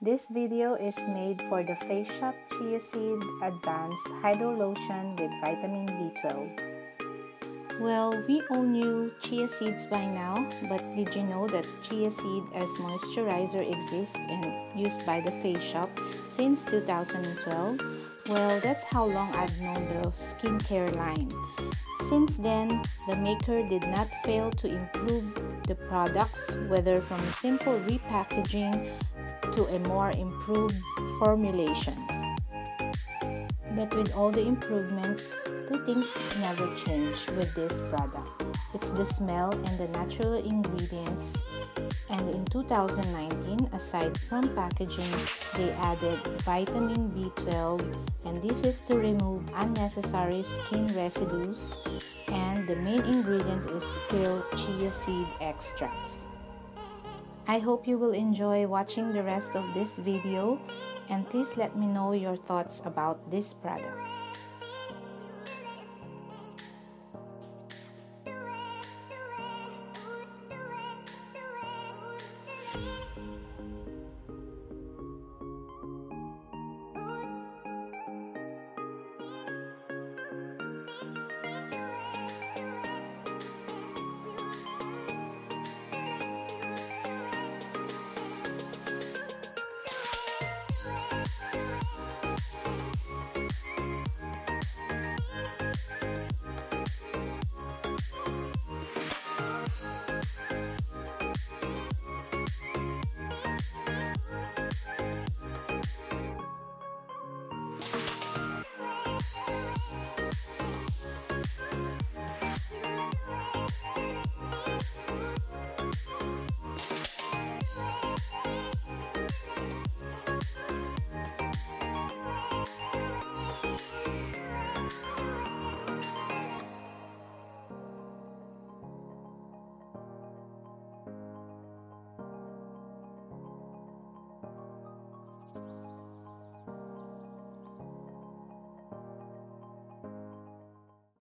This video is made for the Face Shop Chia Seed Advanced Hydro Lotion with Vitamin B12. Well, we all knew chia seeds by now, but did you know that chia seed as moisturizer exists and used by the Face Shop since 2012? Well, that's how long I've known the skincare line. Since then, the maker did not fail to improve the products, whether from simple repackaging to a more improved formulations. But with all the improvements, two things never change with this product. It's the smell and the natural ingredients. And in 2019, aside from packaging, they added vitamin B12, and this is to remove unnecessary skin residues, and the main ingredient is still chia seed extracts. I hope you will enjoy watching the rest of this video, and please let me know your thoughts about this product.